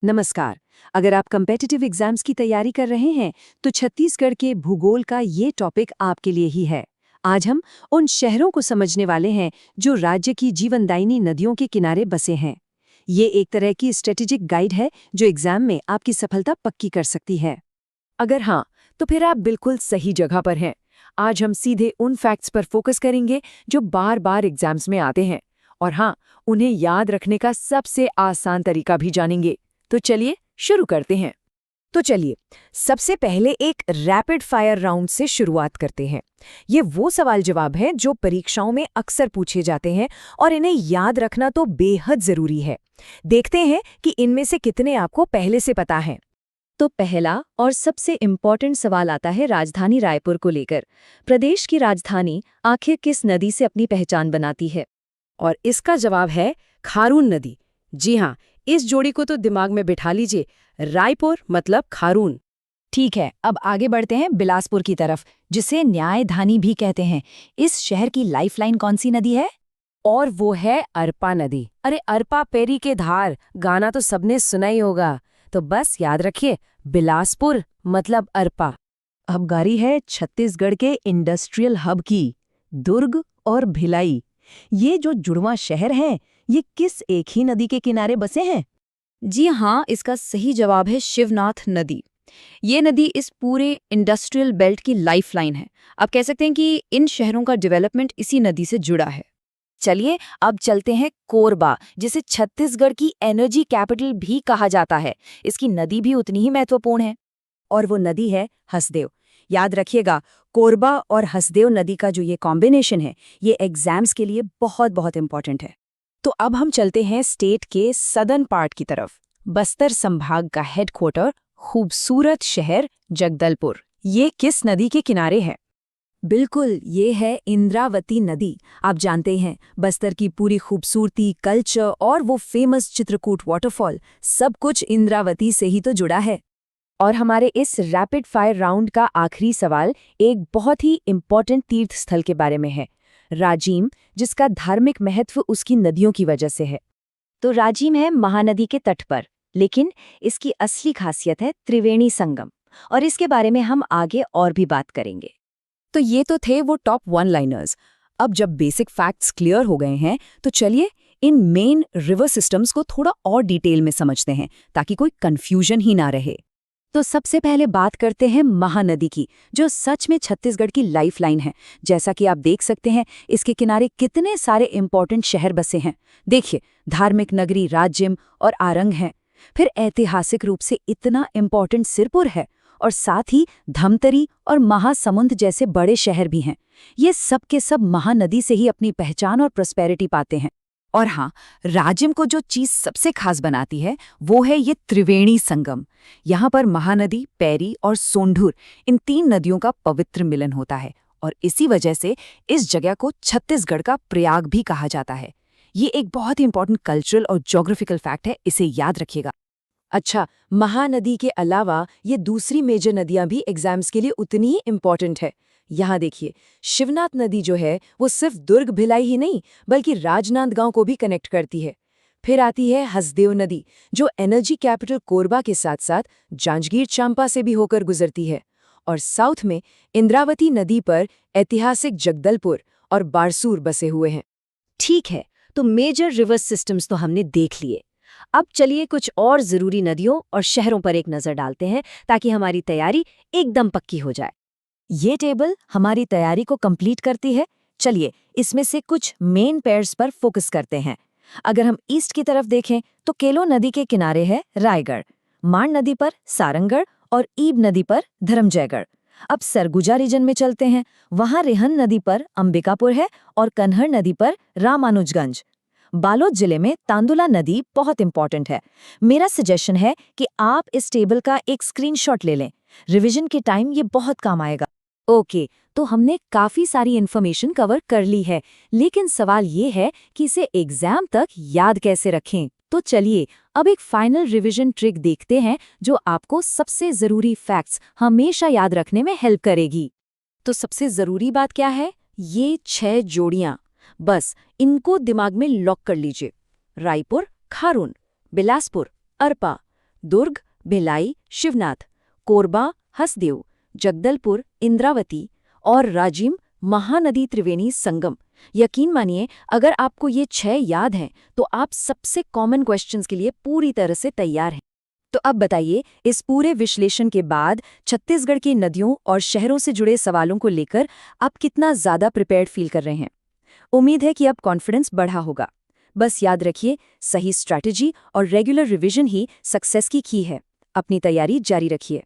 नमस्कार। अगर आप कम्पिटिटिव एग्जाम्स की तैयारी कर रहे हैं तो छत्तीसगढ़ के भूगोल का ये टॉपिक आपके लिए ही है। आज हम उन शहरों को समझने वाले हैं जो राज्य की जीवनदायिनी नदियों के किनारे बसे हैं। ये एक तरह की स्ट्रेटेजिक गाइड है जो एग्जाम में आपकी सफलता पक्की कर सकती है। अगर हाँ, तो फिर आप बिल्कुल सही जगह पर हैं। आज हम सीधे उन फैक्ट्स पर फोकस करेंगे जो बार बार एग्जाम्स में आते हैं। और हाँ, उन्हें याद रखने का सबसे आसान तरीका भी जानेंगे। तो चलिए शुरू करते हैं। तो चलिए, सबसे पहले एक रैपिड फायर राउंड से शुरुआत करते हैं। ये वो सवाल जवाब हैं जो परीक्षाओं में अक्सर पूछे जाते हैं और इन्हें याद रखना तो बेहद जरूरी है। देखते हैं कि इनमें से कितने आपको पहले से पता हैं। तो पहला और सबसे इम्पॉर्टेंट सवाल आता है राजधानी रायपुर को लेकर। प्रदेश की राजधानी आखिर किस नदी से अपनी पहचान बनाती है? और इसका जवाब है खारून नदी। जी हाँ, इस जोड़ी को तो दिमाग में बिठा लीजिए। रायपुर मतलब खारून। ठीक है, अब आगे बढ़ते हैं बिलासपुर की तरफ, जिसे न्यायधानी भी कहते हैं। इस शहर की लाइफलाइन कौन सी नदी है? और वो है अरपा नदी। अरे अरपा पेरी के धार, गाना तो सबने सुना ही होगा। तो बस याद रखिए, बिलासपुर मतलब अरपा। अब बारी है छत्तीसगढ़ के इंडस्ट्रियल हब की, दुर्ग और भिलाई। ये जो जुड़वां शहर हैं, ये किस एक ही नदी के किनारे बसे हैं? जी हाँ, इसका सही जवाब है शिवनाथ नदी। ये नदी इस पूरे इंडस्ट्रियल बेल्ट की लाइफलाइन है। आप कह सकते हैं कि इन शहरों का डेवलपमेंट इसी नदी से जुड़ा है। चलिए, अब चलते हैं कोरबा, जिसे छत्तीसगढ़ की एनर्जी कैपिटल भी कहा जाता है। इसकी नदी भी उतनी ही महत्वपूर्ण है। और वो नदी है हसदेव। याद रखिएगा, कोरबा और हसदेव नदी का जो ये कॉम्बिनेशन है, ये एग्जाम्स के लिए बहुत बहुत इंपॉर्टेंट है। तो अब हम चलते हैं स्टेट के सदर्न पार्ट की तरफ। बस्तर संभाग का हेडक्वार्टर, खूबसूरत शहर जगदलपुर। ये किस नदी के किनारे है? बिल्कुल, ये है इंद्रावती नदी। आप जानते हैं, बस्तर की पूरी खूबसूरती, कल्चर और वो फेमस चित्रकूट वाटरफॉल, सब कुछ इंद्रावती से ही तो जुड़ा है। और हमारे इस रैपिड फायर राउंड का आखिरी सवाल एक बहुत ही इम्पॉर्टेंट तीर्थ स्थल के बारे में है, राजिम, जिसका धार्मिक महत्व उसकी नदियों की वजह से है। तो राजिम है महानदी के तट पर, लेकिन इसकी असली खासियत है त्रिवेणी संगम, और इसके बारे में हम आगे और भी बात करेंगे। तो ये तो थे वो टॉप वन लाइनर्स। अब जब बेसिक फैक्ट्स क्लियर हो गए हैं, तो चलिए इन मेन रिवर सिस्टम्स को थोड़ा और डिटेल में समझते हैं, ताकि कोई कंफ्यूजन ही ना रहे। तो सबसे पहले बात करते हैं महानदी की, जो सच में छत्तीसगढ़ की लाइफलाइन है। जैसा कि आप देख सकते हैं, इसके किनारे कितने सारे इंपॉर्टेंट शहर बसे हैं। देखिए, धार्मिक नगरी राजिम और आरंग हैं। फिर ऐतिहासिक रूप से इतना इंपॉर्टेंट सिरपुर है, और साथ ही धमतरी और महासमुंद जैसे बड़े शहर भी हैं। ये सब के सब महानदी से ही अपनी पहचान और प्रॉस्पेरिटी पाते हैं। और हाँ, राजिम को जो चीज सबसे खास बनाती है, वो है ये त्रिवेणी संगम। यहाँ पर महानदी, पैरी और सोंढूर, इन तीन नदियों का पवित्र मिलन होता है, और इसी वजह से इस जगह को छत्तीसगढ़ का प्रयाग भी कहा जाता है। ये एक बहुत ही इंपॉर्टेंट कल्चरल और ज्योग्राफिकल फैक्ट है, इसे याद रखिएगा। अच्छा, महानदी के अलावा ये दूसरी मेजर नदियां भी एग्जाम्स के लिए उतनी ही इम्पॉर्टेंट है। यहाँ देखिए, शिवनाथ नदी जो है वो सिर्फ दुर्ग भिलाई ही नहीं, बल्कि राजनांदगांव को भी कनेक्ट करती है। फिर आती है हसदेव नदी, जो एनर्जी कैपिटल कोरबा के साथ साथ जांजगीर चांपा से भी होकर गुजरती है। और साउथ में इंद्रावती नदी पर ऐतिहासिक जगदलपुर और बारसूर बसे हुए हैं। ठीक है, तो मेजर रिवर सिस्टम्स तो हमने देख लिए। अब चलिए कुछ और जरूरी नदियों और शहरों पर एक नजर डालते हैं, ताकि हमारी तैयारी एकदम पक्की हो जाए। ये टेबल हमारी तैयारी को कंप्लीट करती है। चलिए, इसमें से कुछ मेन पेयर्स पर फोकस करते हैं। अगर हम ईस्ट की तरफ देखें, तो केलो नदी के किनारे है रायगढ़, माण नदी पर सारंगढ़ और ईब नदी पर धर्मजयगढ़। अब सरगुजा रीजन में चलते हैं। वहां रेहन नदी पर अंबिकापुर है और कन्हर नदी पर रामानुजगंज। बालोद जिले में तांदुला नदी बहुत इंपॉर्टेंट है। मेरा सजेशन है कि आप इस टेबल का एक स्क्रीनशॉट ले लें। रिवीजन के टाइम ये बहुत काम आएगा। ओके, तो हमने काफी सारी इन्फॉर्मेशन कवर कर ली है, लेकिन सवाल ये है कि इसे एग्जाम तक याद कैसे रखें। तो चलिए अब एक फाइनल रिवीजन ट्रिक देखते हैं, जो आपको सबसे जरूरी फैक्ट्स हमेशा याद रखने में हेल्प करेगी। तो सबसे जरूरी बात क्या है? ये 6 जोड़ियां, बस इनको दिमाग में लॉक कर लीजिए। रायपुर, खारून, बिलासपुर, अरपा, दुर्ग, भिलाई, शिवनाथ, कोरबा, हसदेव, जगदलपुर, इंद्रावती और राजिम महानदी त्रिवेणी संगम। यकीन मानिए, अगर आपको ये 6 याद हैं तो आप सबसे कॉमन क्वेश्चंस के लिए पूरी तरह से तैयार हैं। तो अब बताइए, इस पूरे विश्लेषण के बाद छत्तीसगढ़ की नदियों और शहरों से जुड़े सवालों को लेकर आप कितना ज़्यादा प्रिपेयर्ड फील कर रहे हैं? उम्मीद है कि अब कॉन्फिडेंस बढ़ा होगा। बस याद रखिए, सही स्ट्रैटेजी और रेगुलर रिवीजन ही सक्सेस की है। अपनी तैयारी जारी रखिए।